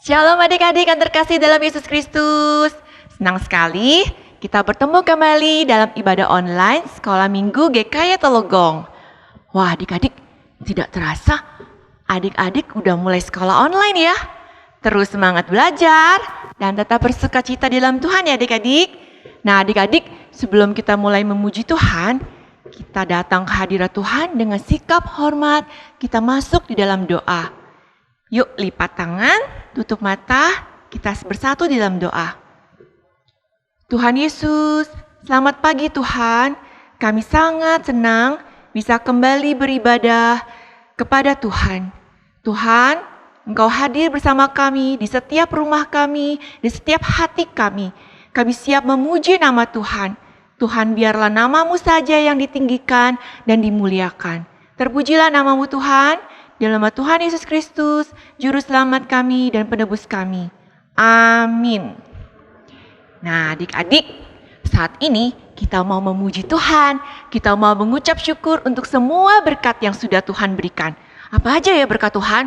Shalom adik-adik yang terkasih dalam Yesus Kristus. Senang sekali kita bertemu kembali dalam ibadah online Sekolah Minggu GKY Telogong. Wah adik-adik, tidak terasa adik-adik udah mulai sekolah online ya. Terus semangat belajar dan tetap bersukacita di dalam Tuhan ya adik-adik. Nah adik-adik, sebelum kita mulai memuji Tuhan, kita datang ke hadirat Tuhan dengan sikap hormat, kita masuk di dalam doa. Yuk lipat tangan, tutup mata, kita bersatu di dalam doa. Tuhan Yesus, selamat pagi Tuhan. Kami sangat senang bisa kembali beribadah kepada Tuhan. Tuhan, Engkau hadir bersama kami di setiap rumah kami, di setiap hati kami. Kami siap memuji nama Tuhan. Tuhan, biarlah nama-Mu saja yang ditinggikan dan dimuliakan. Terpujilah nama-Mu Tuhan. Dalam nama Tuhan Yesus Kristus, Juru Selamat kami dan Penebus kami. Amin. Nah adik-adik, saat ini kita mau memuji Tuhan. Kita mau mengucap syukur untuk semua berkat yang sudah Tuhan berikan. Apa aja ya berkat Tuhan?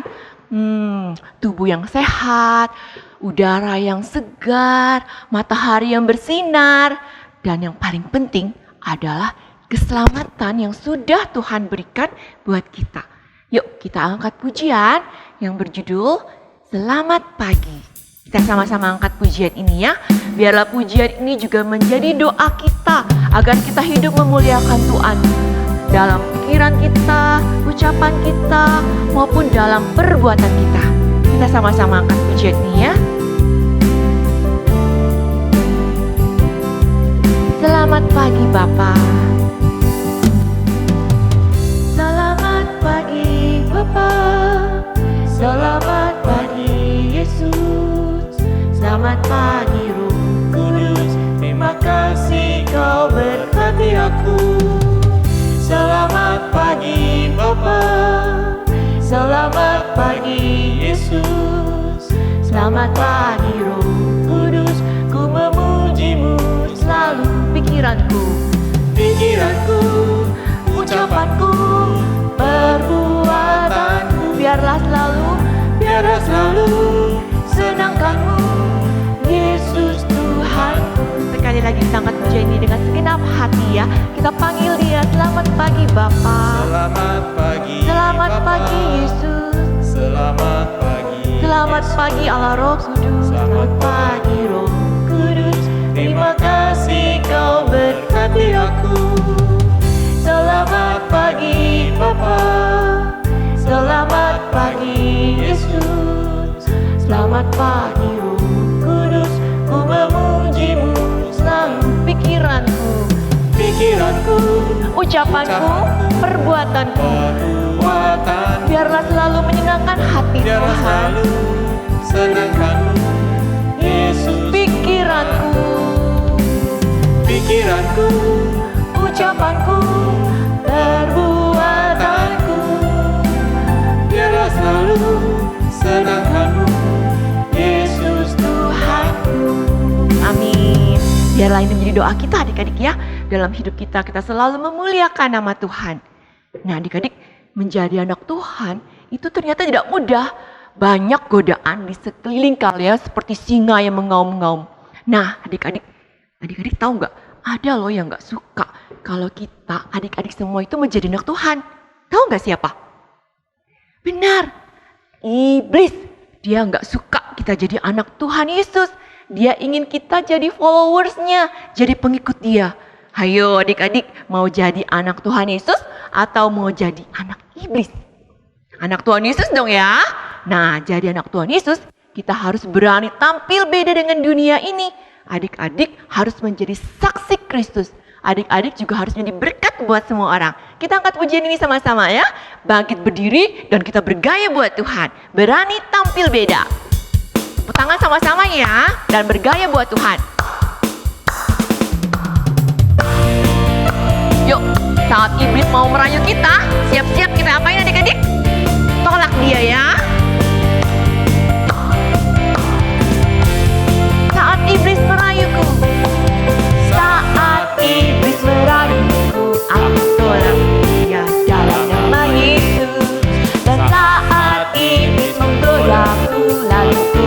Tubuh yang sehat, udara yang segar, matahari yang bersinar. Dan yang paling penting adalah keselamatan yang sudah Tuhan berikan buat kita. Yuk kita angkat pujian yang berjudul Selamat Pagi. Kita sama-sama angkat pujian ini ya. Biarlah pujian ini juga menjadi doa kita agar kita hidup memuliakan Tuhan. Dalam pikiran kita, ucapan kita, maupun dalam perbuatan kita. Kita sama-sama angkat pujian ini ya. Selamat pagi Bapa. Selamat pagi Yesus, selamat pagi Roh Kudus, terima kasih Kau berkati aku. Selamat pagi Bapa, selamat pagi Yesus, selamat pagi Roh Kudus, ku memuji-Mu selalu. Pikiranku, ucapanku, perbuatanku, biarlah selalu senangkan-Mu, Yesus Tuhanku. Sekali lagi kita angkat pujian ini dengan segenap hati ya. Kita panggil Dia, selamat pagi Bapa. Selamat pagi Yesus. Selamat pagi Allah Roh Kudus. Selamat pagi Roh Kudus, terima kasih Kau berkati aku. Selamat pagi Bapa, selamat pagi Yesus, selamat pagi Roh Kudus, ku memuji-Mu selalu. Pikiranku, Ucapanku, perbuatanku, biarlah selalu menyenangkan hati biarlah Tuhan. selalu senangkan-Mu, Yesus. Pikiranku, Ucapanku, perbuatanku, biarlah selalu senangkan-Mu, Yesus Tuhanku. Amin. Biarlah ini menjadi doa kita adik-adik ya. Dalam hidup kita, kita selalu memuliakan nama Tuhan. Nah adik-adik, menjadi anak Tuhan itu ternyata tidak mudah. Banyak godaan di sekeliling kalian seperti singa yang mengaum-ngaum. Nah adik-adik tahu nggak? Ada loh yang nggak suka kalau kita adik-adik semua itu menjadi anak Tuhan. Tahu nggak siapa? Benar, iblis. Dia nggak suka kita jadi anak Tuhan Yesus. Dia ingin kita jadi followersnya, jadi pengikut Dia. Hayo adik-adik, mau jadi anak Tuhan Yesus atau mau jadi anak iblis? Anak Tuhan Yesus dong ya. Nah, jadi anak Tuhan Yesus, kita harus berani tampil beda dengan dunia ini. Adik-adik harus menjadi saksi Kristus. Adik-adik juga harus menjadi berkat buat semua orang. Kita angkat pujian ini sama-sama ya. Bangkit berdiri dan kita bergaya buat Tuhan. Berani tampil beda. Tepuk tangan sama-sama ya. Dan bergaya buat Tuhan. Yuk, saat iblis mau merayu kita, siap-siap kita apain adik-adik? Tolak dia ya. Saat iblis merayuku, aku tolak dia dalam nama Yesus. Dan saat iblis menggodaku, lalu ku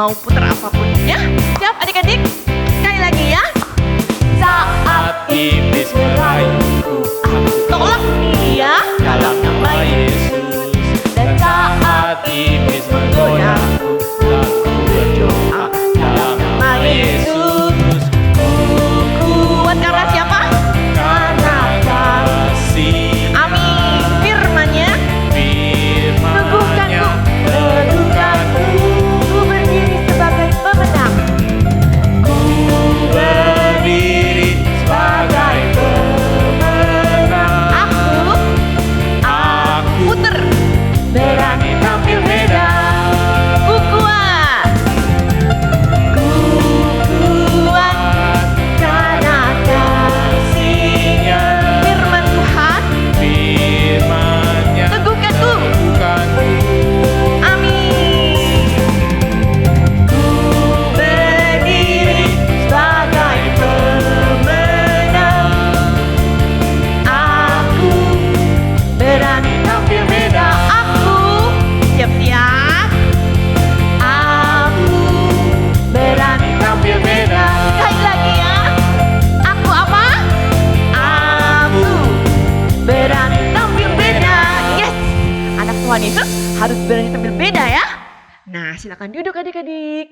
mau putar apapun ya. Siap adik-adik? Sekali lagi ya. Saat iblis meraihku, aku tolak dia dalam nama Yesus. Dan saat iblis menggodaku, aku berdoa dalam nama Yesus. kuat karena siapa? Karena kasih, Amin. Firman-Nya firman-Nya teguhkanku, ku berdiri sebagai pemenang. ku berdiri sebagai pemenang. Aku puter, Berani tampil beda. ku kuat. Ku kuat karena Kasih-Nya, firman Tuhan firman-Nya teguhkanku. teguhkanku. Amin. Ku berdiri sebagai pemenang. Aku berani tampil beda. Aku siap-siap. Aku berani tampil beda. Sekali lagi ya. Aku apa? Aku berani tampil beda. Yes. Anak Tuhan Yesus harus berani tampil beda ya. Nah, silakan duduk adik-adik.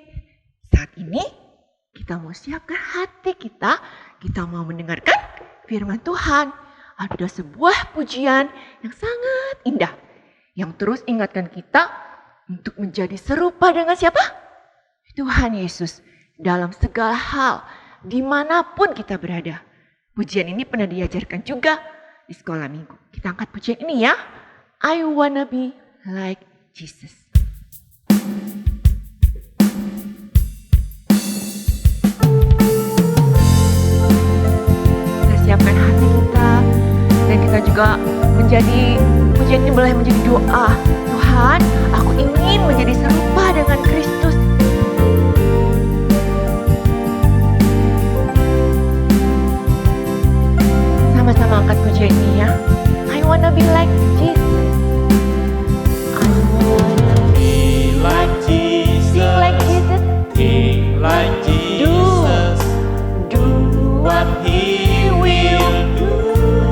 Saat ini kita mau siapkan hati kita. Kita mau mendengarkan firman Tuhan. Ada sebuah pujian yang sangat indah. Yang terus ingatkan kita untuk menjadi serupa dengan siapa? Tuhan Yesus. Dalam segala hal, dimanapun kita berada. Pujian ini pernah diajarkan juga di sekolah minggu. Kita angkat pujian ini ya. I wanna be like Jesus. Kita siapkan hati kita. Dan kita juga menjadi, pujian ini boleh menjadi doa. Tuhan, aku ingin menjadi serupa dengan Kristus. Sama-sama angkat pujian ini ya. I wanna be like Jesus. I wanna Be like Jesus, sing like Jesus. think like Jesus, Do what He will do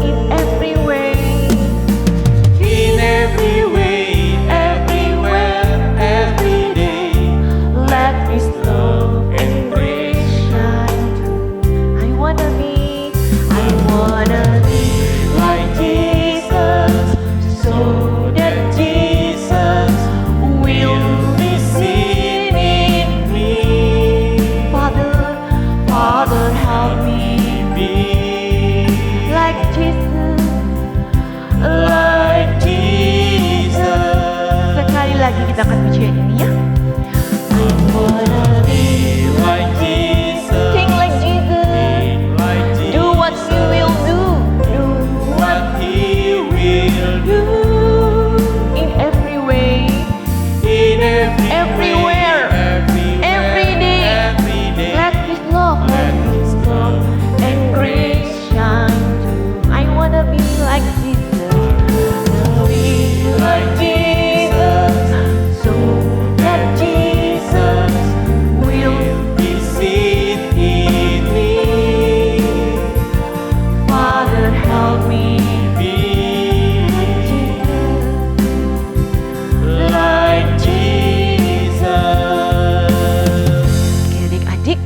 in every way. in every way, everywhere, every day. Let His Love and grace shine through. I wanna be like Jesus, so that Jesus will be seen in me. Father, Father, help me be like Jesus. like Jesus. Sekali lagi kita akan pujian ini ya. I wanna Be like Jesus, sing like Jesus. think like Jesus. Do what He will do. Do What He will do in every way. in Everywhere, every day. every day. Let His love Let His love and grace shine through. I wanna be like Jesus. be like Jesus, So that Jesus will be seen in me. Father help me. Be like Jesus. Oke adik-adik,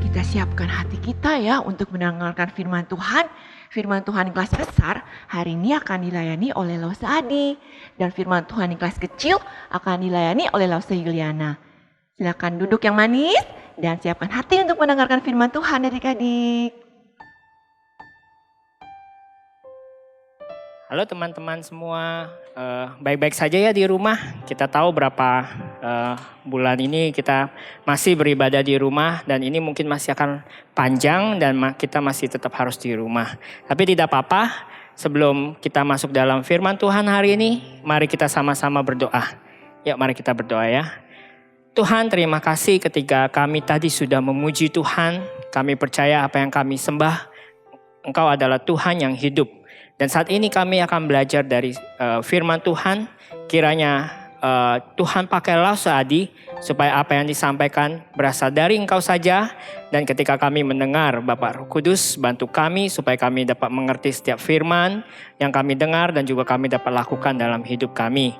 kita siapkan hati kita ya untuk mendengarkan firman Tuhan. Firman Tuhan kelas besar hari ini akan dilayani oleh Lausa Adi. Dan firman Tuhan yang kelas kecil akan dilayani oleh Lausa Yuliana. Silakan duduk yang manis dan siapkan hati untuk mendengarkan firman Tuhan adik-adik. Halo teman-teman semua, baik-baik saja ya di rumah. Kita tahu berapa bulan ini kita masih beribadah di rumah dan ini mungkin masih akan panjang dan kita masih tetap harus di rumah. Tapi tidak apa-apa, sebelum kita masuk dalam firman Tuhan hari ini, mari kita sama-sama berdoa. Yuk mari kita berdoa ya. Tuhan, terima kasih ketika kami tadi sudah memuji Tuhan. Kami percaya apa yang kami sembah, Engkau adalah Tuhan yang hidup. Dan saat ini kami akan belajar dari firman Tuhan. Kiranya Tuhan pakailah Saadi supaya apa yang disampaikan berasal dari Engkau saja. Dan ketika kami mendengar, Bapak Roh Kudus bantu kami supaya kami dapat mengerti setiap firman yang kami dengar dan juga kami dapat lakukan dalam hidup kami.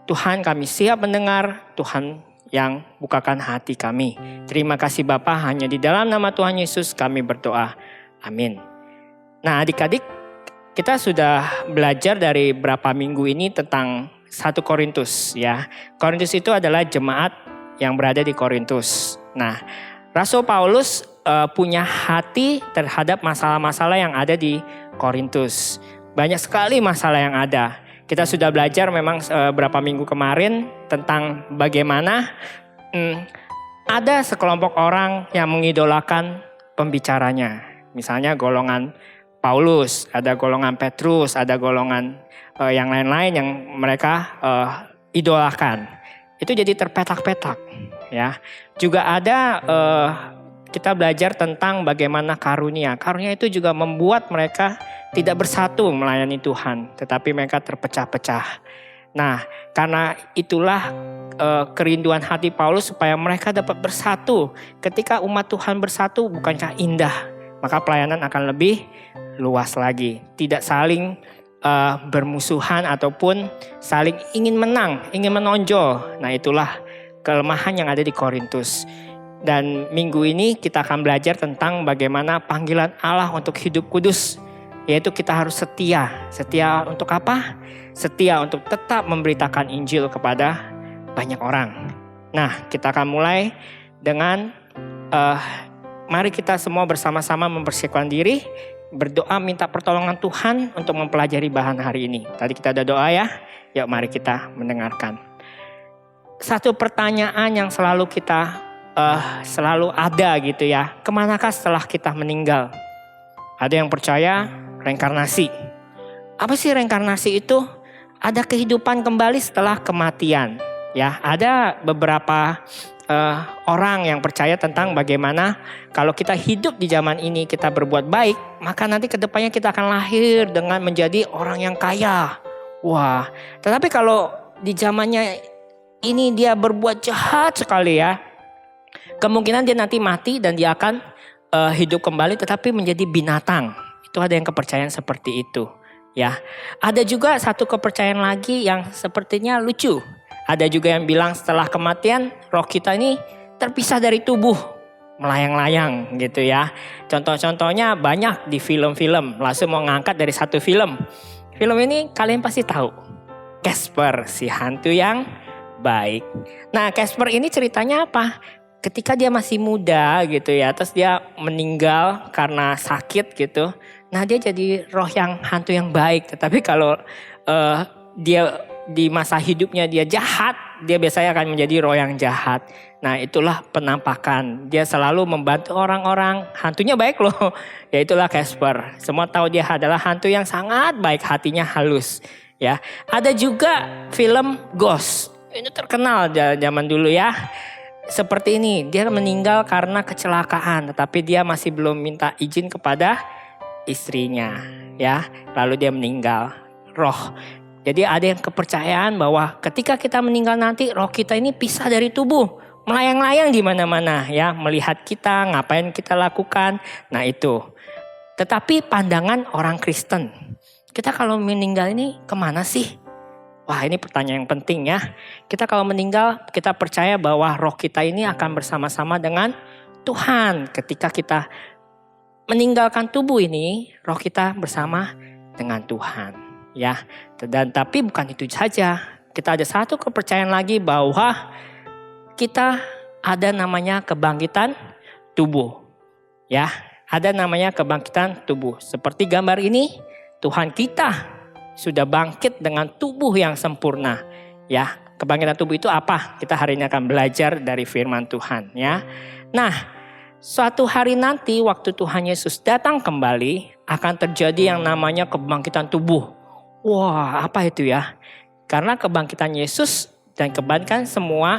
Tuhan, kami siap mendengar, Tuhan yang bukakan hati kami. Terima kasih Bapa, hanya di dalam nama Tuhan Yesus kami berdoa. Amin. Nah adik-adik, kita sudah belajar dari berapa minggu ini tentang 1 Korintus ya. Korintus itu adalah jemaat yang berada di Korintus. Nah, Rasul Paulus punya hati terhadap masalah-masalah yang ada di Korintus. Banyak sekali masalah yang ada. Kita sudah belajar memang beberapa minggu kemarin tentang bagaimana ada sekelompok orang yang mengidolakan pembicaranya. Misalnya golongan Paulus, ada golongan Petrus, ada golongan yang lain-lain yang mereka idolakan. Itu jadi terpetak-petak ya. Juga ada kita belajar tentang bagaimana karunia. Karunia itu juga membuat mereka tidak bersatu melayani Tuhan, tetapi mereka terpecah-pecah. Nah, karena itulah kerinduan hati Paulus supaya mereka dapat bersatu. Ketika umat Tuhan bersatu, bukankah indah? Maka pelayanan akan lebih luas lagi. Tidak saling bermusuhan ataupun saling ingin menang, ingin menonjol. Nah itulah kelemahan yang ada di Korintus. Dan minggu ini kita akan belajar tentang bagaimana panggilan Allah untuk hidup kudus. Yaitu kita harus setia. Setia untuk apa? Setia untuk tetap memberitakan Injil kepada banyak orang. Nah kita akan mulai dengan mari kita semua bersama-sama mempersiapkan diri. Berdoa minta pertolongan Tuhan untuk mempelajari bahan hari ini. Tadi kita ada doa ya. Yuk mari kita mendengarkan. Satu pertanyaan yang selalu kita selalu ada gitu ya. Kemanakah setelah kita meninggal? Ada yang percaya reinkarnasi. Apa sih reinkarnasi itu? Ada kehidupan kembali setelah kematian. Ya, ada beberapa orang yang percaya tentang bagaimana kalau kita hidup di zaman ini kita berbuat baik, maka nanti kedepannya kita akan lahir dengan menjadi orang yang kaya. Wah, tetapi kalau di zamannya ini dia berbuat jahat sekali ya, kemungkinan dia nanti mati dan dia akan hidup kembali tetapi menjadi binatang. Itu ada yang kepercayaan seperti itu ya. Ada juga satu kepercayaan lagi yang sepertinya lucu. Ada juga yang bilang setelah kematian roh kita ini terpisah dari tubuh, melayang-layang gitu ya. Contoh-contohnya banyak di film-film. Langsung mau ngangkat dari satu film. Film ini kalian pasti tahu. Casper, si hantu yang baik. Nah Casper ini ceritanya apa? Ketika dia masih muda gitu ya, terus dia meninggal karena sakit gitu. Nah dia jadi roh yang hantu yang baik. Tetapi kalau dia di masa hidupnya dia jahat, dia biasanya akan menjadi roh yang jahat. Nah itulah penampakan. Dia selalu membantu orang-orang. Hantunya baik loh. Ya itulah Casper. Semua tahu dia adalah hantu yang sangat baik, hatinya halus. Ya, ada juga film Ghost. Ini terkenal zaman dulu ya. Seperti ini, dia meninggal karena kecelakaan, tetapi dia masih belum minta izin kepada istrinya. Ya, lalu dia meninggal. Roh. Jadi ada yang kepercayaan bahwa ketika kita meninggal nanti roh kita ini pisah dari tubuh. Melayang-layang di mana-mana ya. Melihat kita, ngapain kita lakukan. Nah itu. Tetapi pandangan orang Kristen. Kita kalau meninggal ini kemana sih? Wah ini pertanyaan yang penting ya. Kita kalau meninggal kita percaya bahwa roh kita ini akan bersama-sama dengan Tuhan. Ketika kita meninggalkan tubuh ini, roh kita bersama dengan Tuhan. Ya, dan tapi bukan itu saja. Kita ada satu kepercayaan lagi bahwa kita ada namanya kebangkitan tubuh. Ya, ada namanya kebangkitan tubuh. Seperti gambar ini, Tuhan kita sudah bangkit dengan tubuh yang sempurna. Ya, kebangkitan tubuh itu apa? Kita hari ini akan belajar dari firman Tuhan ya. Nah, suatu hari nanti waktu Tuhan Yesus datang kembali akan terjadi yang namanya kebangkitan tubuh. Wah, apa itu ya? Karena kebangkitan Yesus dan kebangkitan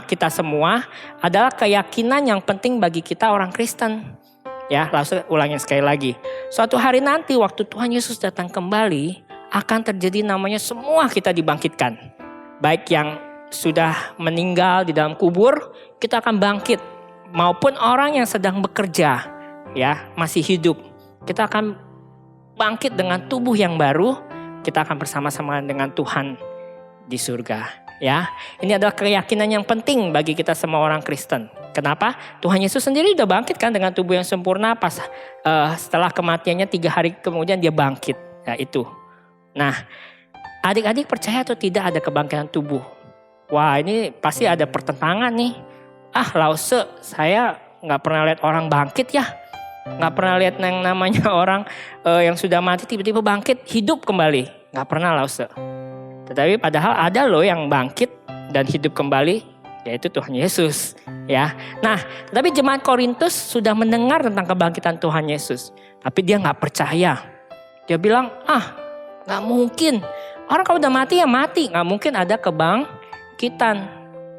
kita semua adalah keyakinan yang penting bagi kita orang Kristen. Ya, langsung ulangin sekali lagi. Suatu hari nanti waktu Tuhan Yesus datang kembali akan terjadi namanya semua kita dibangkitkan. Baik yang sudah meninggal di dalam kubur, kita akan bangkit. Maupun orang yang sedang bekerja, ya, masih hidup, kita akan bangkit dengan tubuh yang baru. Kita akan bersama-sama dengan Tuhan di surga, ya. Ini adalah keyakinan yang penting bagi kita semua orang Kristen. Kenapa? Tuhan Yesus sendiri udah bangkit kan dengan tubuh yang sempurna pas setelah kematiannya 3 hari kemudian dia bangkit. Ya itu. Nah, adik-adik percaya atau tidak ada kebangkitan tubuh? Wah, ini pasti ada pertentangan nih. Lause, saya nggak pernah lihat orang bangkit ya. Nggak pernah lihat yang namanya orang yang sudah mati tiba-tiba bangkit hidup kembali. Nggak pernah Lause. Tetapi padahal ada loh yang bangkit dan hidup kembali, yaitu Tuhan Yesus. Ya, nah, tapi jemaat Korintus sudah mendengar tentang kebangkitan Tuhan Yesus, tapi dia nggak percaya. Dia bilang, nggak mungkin. Orang kalau udah mati ya mati, nggak mungkin ada kebangkitan.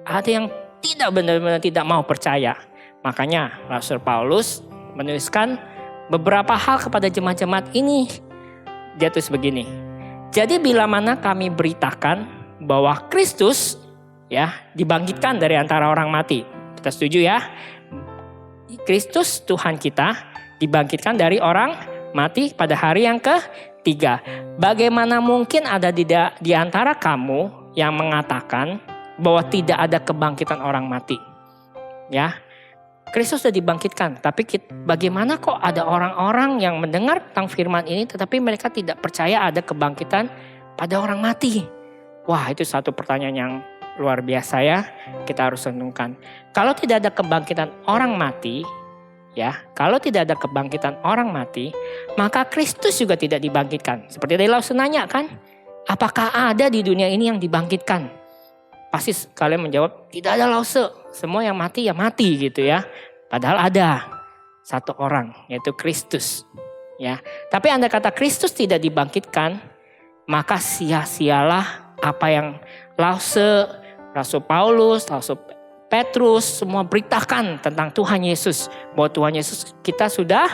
Ada yang tidak benar-benar tidak mau percaya. Makanya Rasul Paulus menuliskan beberapa hal kepada jemaat-jemaat ini. Dia tulis begini. Jadi bila mana kami beritakan bahwa Kristus ya dibangkitkan dari antara orang mati. Kita setuju ya? Kristus Tuhan kita dibangkitkan dari orang mati pada hari yang ketiga. Bagaimana mungkin ada di antara kamu yang mengatakan bahwa tidak ada kebangkitan orang mati? Ya, Kristus sudah dibangkitkan. Tapi bagaimana kok ada orang-orang yang mendengar tentang firman ini tetapi mereka tidak percaya ada kebangkitan pada orang mati? Wah, itu satu pertanyaan yang luar biasa ya. Kita harus renungkan. Kalau tidak ada kebangkitan orang mati, ya, kalau tidak ada kebangkitan orang mati, maka Kristus juga tidak dibangkitkan. Seperti tadi Lause nanya kan, apakah ada di dunia ini yang dibangkitkan? Pasti kalian menjawab, tidak ada Lause. Semua yang mati ya mati gitu ya. Padahal ada satu orang, yaitu Kristus. Ya, tapi andai kata Kristus tidak dibangkitkan, maka sia-sialah apa yang Lause, Rasul Paulus, Rasul Petrus semua beritakan tentang Tuhan Yesus. Bahwa Tuhan Yesus kita sudah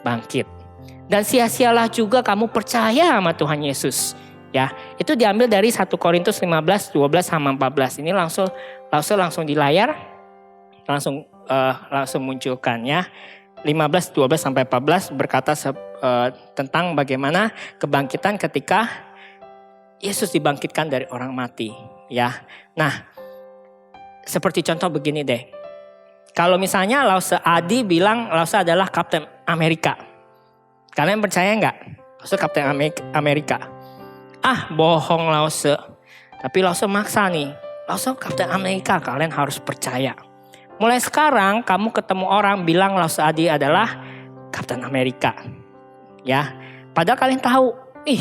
bangkit. Dan sia-sialah juga kamu percaya sama Tuhan Yesus. Ya, itu diambil dari 1 Korintus 15, 12 sama 14. Ini langsung di layar, langsung munculkan ya. 15, 12 sampai 14 berkata tentang bagaimana kebangkitan ketika Yesus dibangkitkan dari orang mati. Ya, nah seperti contoh begini deh. Kalau misalnya Lause Adi bilang Lause adalah Kapten Amerika. Kalian percaya nggak? Lause Kapten Amerika. Bohong Lause. Tapi Lause maksa nih. Lause Kapten Amerika, kalian harus percaya. Mulai sekarang kamu ketemu orang bilang Lause Adi adalah Kapten Amerika. Ya, padahal kalian tahu,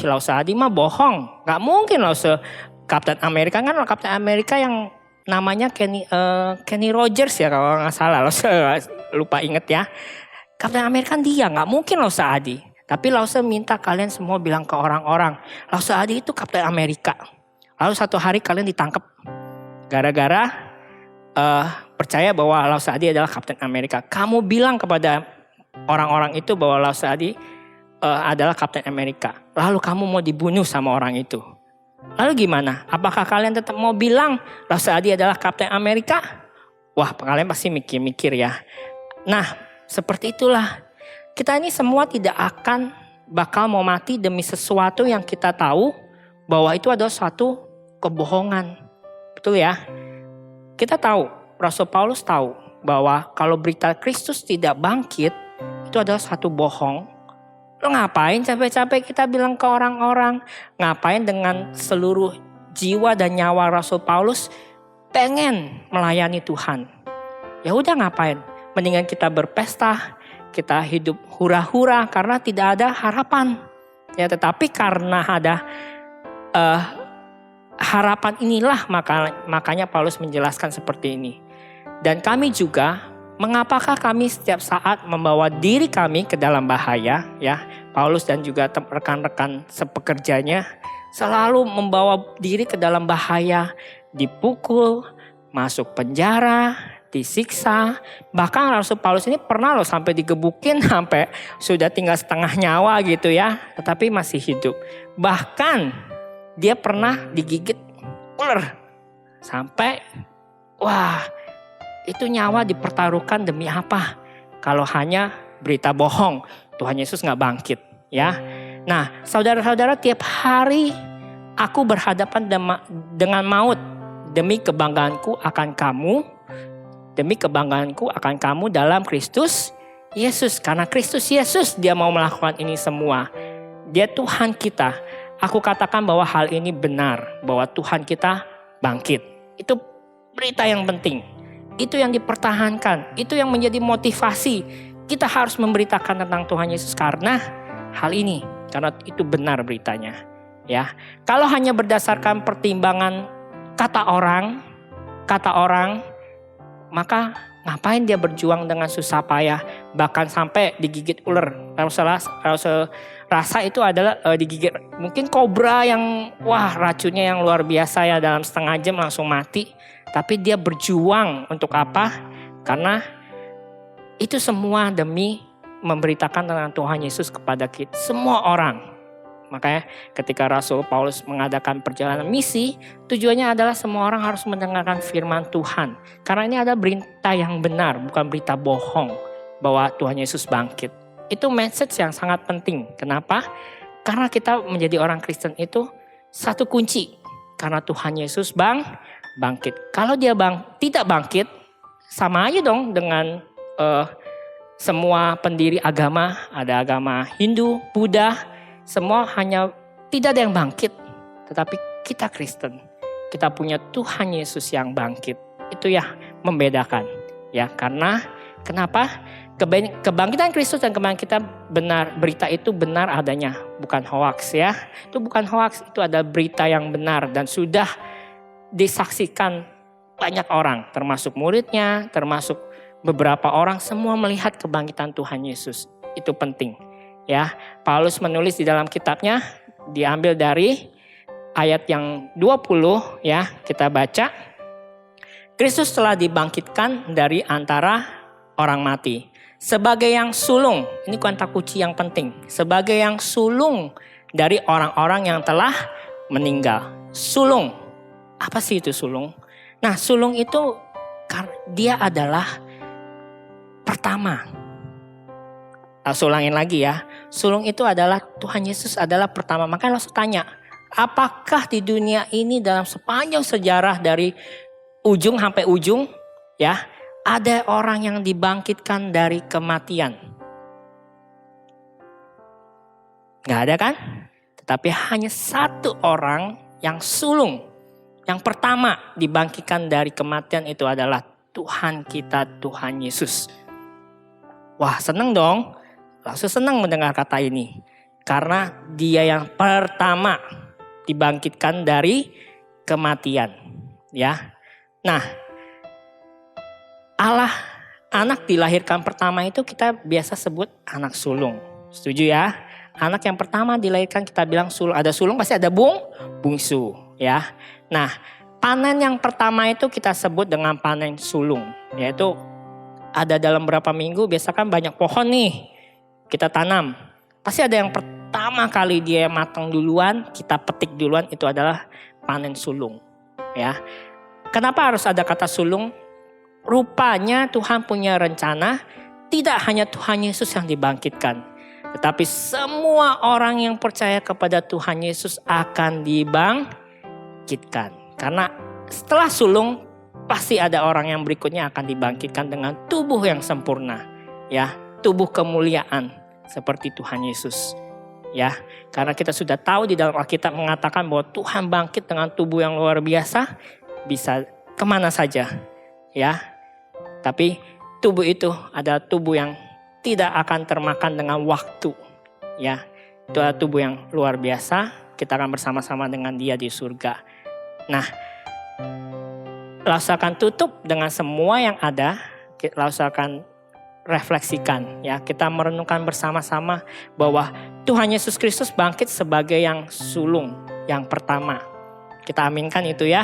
Lause Adi mah bohong. Gak mungkin Lause Kapten Amerika, kan Kapten Amerika yang namanya Kenny Rogers ya kalau nggak salah. Lause lupa inget ya. Kapten Amerika dia, gak mungkin Lause Adi. Tapi Lause minta kalian semua bilang ke orang-orang, Lause Adi itu Kapten Amerika. Lalu satu hari kalian ditangkap gara-gara percaya bahwa Lause Adi adalah Kapten Amerika. Kamu bilang kepada orang-orang itu bahwa Lause Adi adalah Kapten Amerika. Lalu kamu mau dibunuh sama orang itu. Lalu gimana? Apakah kalian tetap mau bilang Lause Adi adalah Kapten Amerika? Wah, kalian pasti mikir-mikir ya. Nah, seperti itulah. Kita ini semua tidak akan bakal mau mati demi sesuatu yang kita tahu bahwa itu adalah suatu kebohongan. Betul ya? Kita tahu, Rasul Paulus tahu bahwa kalau berita Kristus tidak bangkit itu adalah satu bohong. Lo ngapain capek-capek kita bilang ke orang-orang? Ngapain dengan seluruh jiwa dan nyawa Rasul Paulus pengen melayani Tuhan? Ya udah ngapain? Mendingan kita berpesta, kita hidup hura-hura karena tidak ada harapan. Ya, tetapi karena ada harapan inilah makanya Paulus menjelaskan seperti ini. Dan kami juga, mengapakah kami setiap saat membawa diri kami ke dalam bahaya? Ya, Paulus dan juga rekan-rekan sepekerjanya selalu membawa diri ke dalam bahaya, dipukul, masuk penjara, disiksa. Bahkan Rasul Paulus ini pernah loh sampai digebukin sampai sudah tinggal setengah nyawa gitu ya. Tetapi masih hidup. Bahkan dia pernah digigit ular. Sampai wah, itu nyawa dipertaruhkan demi apa? Kalau hanya berita bohong, Tuhan Yesus nggak bangkit, ya. Nah, saudara-saudara, tiap hari aku berhadapan dengan maut demi kebanggaanku akan kamu, demi kebanggaanku akan kamu dalam Kristus Yesus. Karena Kristus Yesus dia mau melakukan ini semua. Dia Tuhan kita. Aku katakan bahwa hal ini benar, bahwa Tuhan kita bangkit. Itu berita yang penting. Itu yang dipertahankan. Itu yang menjadi motivasi. Kita harus memberitakan tentang Tuhan Yesus karena hal ini. Karena itu benar beritanya. Ya, kalau hanya berdasarkan pertimbangan kata orang, maka ngapain dia berjuang dengan susah payah, bahkan sampai digigit ular. Kalau rasa itu adalah digigit mungkin kobra yang wah racunnya yang luar biasa ya, dalam setengah jam langsung mati. Tapi dia berjuang untuk apa? Karena itu semua demi memberitakan tentang Tuhan Yesus kepada kita, semua orang. Makanya ketika Rasul Paulus mengadakan perjalanan misi, tujuannya adalah semua orang harus mendengarkan firman Tuhan. Karena ini ada berita yang benar, bukan berita bohong bahwa Tuhan Yesus bangkit. Itu message yang sangat penting. Kenapa? Karena kita menjadi orang Kristen itu satu kunci. Karena Tuhan Yesus bangkit. Kalau dia tidak bangkit, sama aja dong dengan semua pendiri agama, ada agama Hindu, Buddha, semua hanya tidak ada yang bangkit. Tetapi kita Kristen, kita punya Tuhan Yesus yang bangkit. Itu ya membedakan. Ya, karena kenapa? Kebangkitan Kristus dan kebangkitan benar, berita itu benar adanya, bukan hoaks ya. Itu bukan hoaks, itu ada berita yang benar dan sudah disaksikan banyak orang, termasuk muridnya, termasuk beberapa orang, semua melihat kebangkitan Tuhan Yesus. Itu penting. Ya, Paulus menulis di dalam kitabnya, diambil dari ayat yang 20 ya, kita baca. Kristus telah dibangkitkan dari antara orang mati. Sebagai yang sulung, ini kata kunci yang penting. Sebagai yang sulung dari orang-orang yang telah meninggal. Sulung, apa sih itu sulung? Nah, sulung itu dia adalah pertama. Ulangin lagi ya. Sulung itu adalah Tuhan Yesus adalah pertama. Makanya langsung tanya, apakah di dunia ini dalam sepanjang sejarah dari ujung sampai ujung ya, ada orang yang dibangkitkan dari kematian? Gak ada kan? Tetapi hanya satu orang yang sulung. Yang pertama dibangkitkan dari kematian itu adalah Tuhan kita, Tuhan Yesus. Wah, seneng dong. Langsung senang mendengar kata ini. Karena dia yang pertama dibangkitkan dari kematian. Ya. Nah, Allah anak dilahirkan pertama itu kita biasa sebut anak sulung. Setuju ya? Anak yang pertama dilahirkan kita bilang sulung. Ada sulung pasti ada bungsu. Ya. Nah, panen yang pertama itu kita sebut dengan panen sulung. Yaitu ada dalam berapa minggu, biasa kan banyak pohon nih kita tanam. Pasti ada yang pertama kali dia matang duluan, kita petik duluan, itu adalah panen sulung. Ya. Kenapa harus ada kata sulung? Rupanya Tuhan punya rencana, tidak hanya Tuhan Yesus yang dibangkitkan. Tetapi semua orang yang percaya kepada Tuhan Yesus akan dibangkitkan. Karena setelah sulung, pasti ada orang yang berikutnya akan dibangkitkan dengan tubuh yang sempurna. Ya, tubuh kemuliaan seperti Tuhan Yesus. Ya, karena kita sudah tahu di dalam Alkitab mengatakan bahwa Tuhan bangkit dengan tubuh yang luar biasa, bisa kemana saja. Ya, tapi tubuh itu adalah tubuh yang tidak akan termakan dengan waktu. Ya, itu adalah tubuh yang luar biasa. Kita akan bersama-sama dengan Dia di surga. Nah, lalu akan tutup dengan semua yang ada. Lalu akan refleksikan ya, kita merenungkan bersama-sama bahwa Tuhan Yesus Kristus bangkit sebagai yang sulung, yang pertama. Kita aminkan itu ya.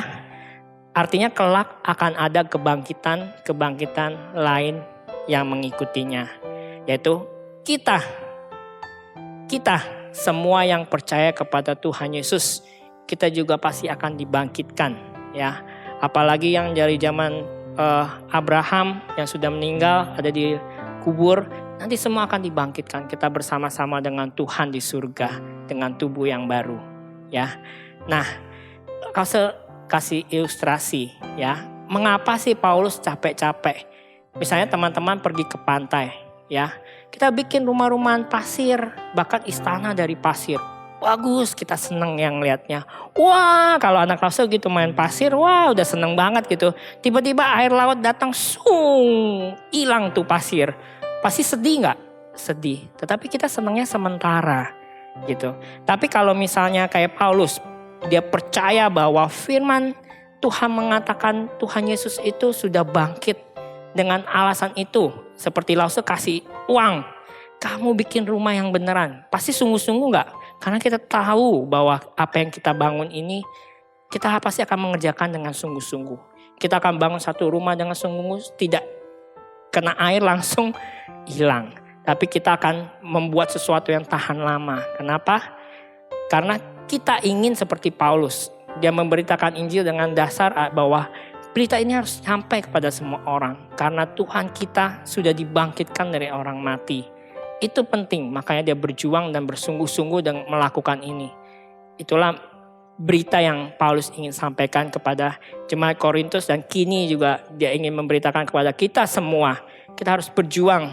Artinya kelak akan ada kebangkitan lain yang mengikutinya, yaitu kita semua yang percaya kepada Tuhan Yesus, kita juga pasti akan dibangkitkan ya. Apalagi yang dari zaman Abraham yang sudah meninggal ada di kubur, nanti semua akan dibangkitkan. Kita bersama-sama dengan Tuhan di surga dengan tubuh yang baru, ya. Nah, kasih ilustrasi, ya. Mengapa sih Paulus capek-capek? Misalnya teman-teman pergi ke pantai, ya. Kita bikin rumah-rumahan pasir, bahkan istana dari pasir. Bagus, kita seneng yang lihatnya. Wah, kalau anak Rasul gitu main pasir, wah udah seneng banget gitu. Tiba-tiba air laut datang, hilang tuh pasir. Pasti sedih nggak? Sedih. Tetapi kita senengnya sementara gitu. Tapi kalau misalnya kayak Paulus, dia percaya bahwa firman Tuhan mengatakan Tuhan Yesus itu sudah bangkit. Dengan alasan itu, seperti Rasul kasih uang. Kamu bikin rumah yang beneran. Pasti sungguh-sungguh nggak? Karena kita tahu bahwa apa yang kita bangun ini, kita pasti akan mengerjakan dengan sungguh-sungguh. Kita akan bangun satu rumah dengan sungguh-sungguh, tidak kena air langsung hilang. Tapi kita akan membuat sesuatu yang tahan lama. Kenapa? Karena kita ingin seperti Paulus. Dia memberitakan Injil dengan dasar bahwa berita ini harus sampai kepada semua orang. Karena Tuhan kita sudah dibangkitkan dari orang mati. Itu penting, makanya dia berjuang dan bersungguh-sungguh dan melakukan ini. Itulah berita yang Paulus ingin sampaikan kepada jemaat Korintus dan kini juga dia ingin memberitakan kepada kita semua. Kita harus berjuang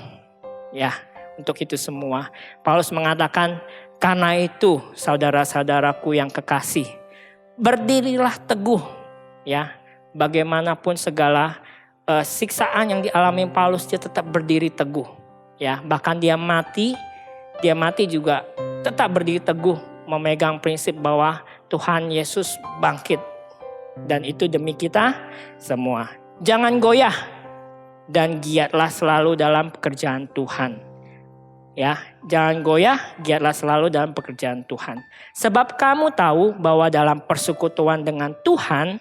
ya untuk itu semua. Paulus mengatakan, karena itu saudara-saudaraku yang kekasih, berdirilah teguh ya. Bagaimanapun segala siksaan yang dialami Paulus, dia tetap berdiri teguh. Ya, bahkan dia mati juga tetap berdiri teguh memegang prinsip bahwa Tuhan Yesus bangkit dan itu demi kita semua. Jangan goyah dan giatlah selalu dalam pekerjaan Tuhan. Ya, jangan goyah, giatlah selalu dalam pekerjaan Tuhan. Sebab kamu tahu bahwa dalam persekutuan dengan Tuhan,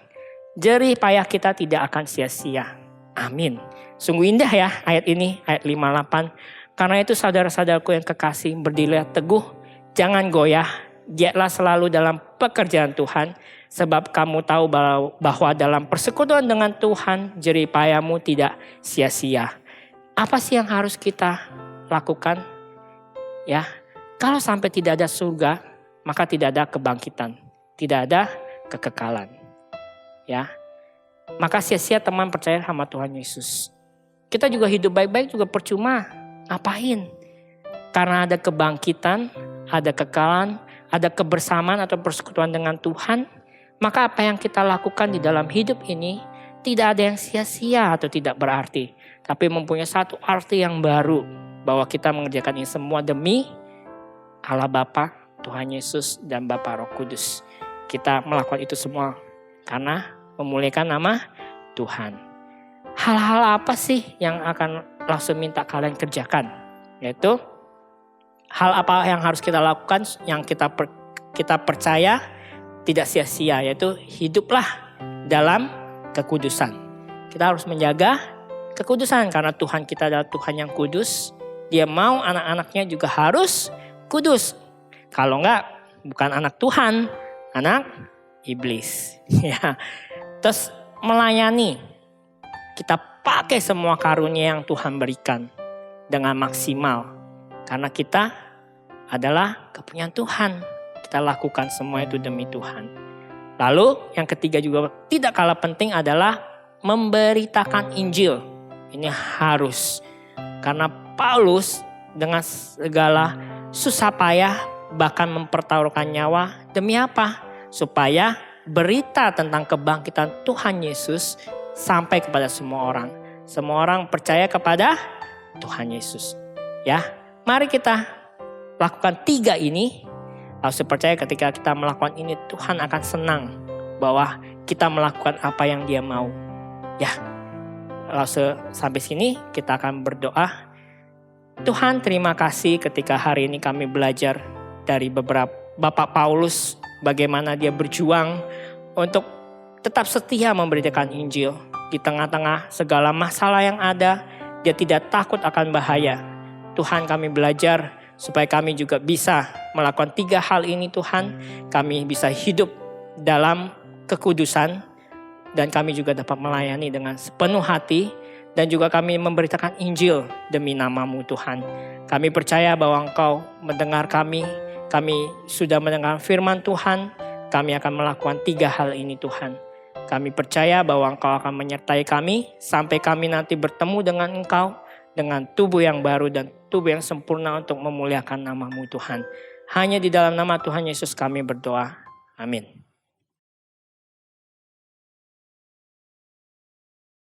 jerih payah kita tidak akan sia-sia. Amin. Sungguh indah ya ayat ini, ayat 58. Karena itu saudara-saudaraku yang kekasih, berdirilah teguh, jangan goyah, giatlah selalu dalam pekerjaan Tuhan. Sebab kamu tahu bahwa dalam persekutuan dengan Tuhan, jerih payahmu tidak sia-sia. Apa sih yang harus kita lakukan? Ya, kalau sampai tidak ada surga, maka tidak ada kebangkitan, tidak ada kekekalan. Ya, maka sia-sia teman percaya sama Tuhan Yesus. Kita juga hidup baik-baik juga percuma. Ngapain? Karena ada kebangkitan, ada kekekalan, ada kebersamaan atau persekutuan dengan Tuhan. Maka apa yang kita lakukan di dalam hidup ini tidak ada yang sia-sia atau tidak berarti. Tapi mempunyai satu arti yang baru. Bahwa kita mengerjakan ini semua demi Allah Bapa, Tuhan Yesus dan Bapa Roh Kudus. Kita melakukan itu semua karena memuliakan nama Tuhan. Hal-hal apa sih yang akan langsung minta kalian kerjakan? Yaitu hal apa yang harus kita lakukan yang kita percaya tidak sia-sia, yaitu hiduplah dalam kekudusan. Kita harus menjaga kekudusan karena Tuhan kita adalah Tuhan yang kudus. Dia mau anak-anaknya juga harus kudus. Kalau enggak, bukan anak Tuhan, anak iblis. Ya. Terus melayani. Kita pakai semua karunia yang Tuhan berikan dengan maksimal. Karena kita adalah kepunyaan Tuhan. Kita lakukan semua itu demi Tuhan. Lalu yang ketiga juga tidak kalah penting adalah memberitakan Injil. Ini harus. Karena Paulus dengan segala susah payah bahkan mempertaruhkan nyawa. Demi apa? Supaya berita tentang kebangkitan Tuhan Yesus sampai kepada semua orang. Semua orang percaya kepada Tuhan Yesus. Ya, mari kita lakukan 3 ini. Lalu saya percaya ketika kita melakukan ini Tuhan akan senang bahwa kita melakukan apa yang Dia mau. Ya, lalu sampai sini kita akan berdoa. Tuhan, terima kasih ketika hari ini kami belajar dari beberapa Bapak Paulus bagaimana dia berjuang untuk tetap setia memberitakan Injil. Di tengah-tengah segala masalah yang ada, dia tidak takut akan bahaya. Tuhan, kami belajar supaya kami juga bisa melakukan 3 hal ini Tuhan. Kami bisa hidup dalam kekudusan, dan kami juga dapat melayani dengan sepenuh hati. Dan juga kami memberitakan Injil demi nama-Mu Tuhan. Kami percaya bahwa Engkau mendengar kami sudah mendengar firman Tuhan, kami akan melakukan 3 hal ini Tuhan. Kami percaya bahwa Engkau akan menyertai kami sampai kami nanti bertemu dengan Engkau dengan tubuh yang baru dan tubuh yang sempurna untuk memuliakan nama-Mu Tuhan. Hanya di dalam nama Tuhan Yesus kami berdoa. Amin.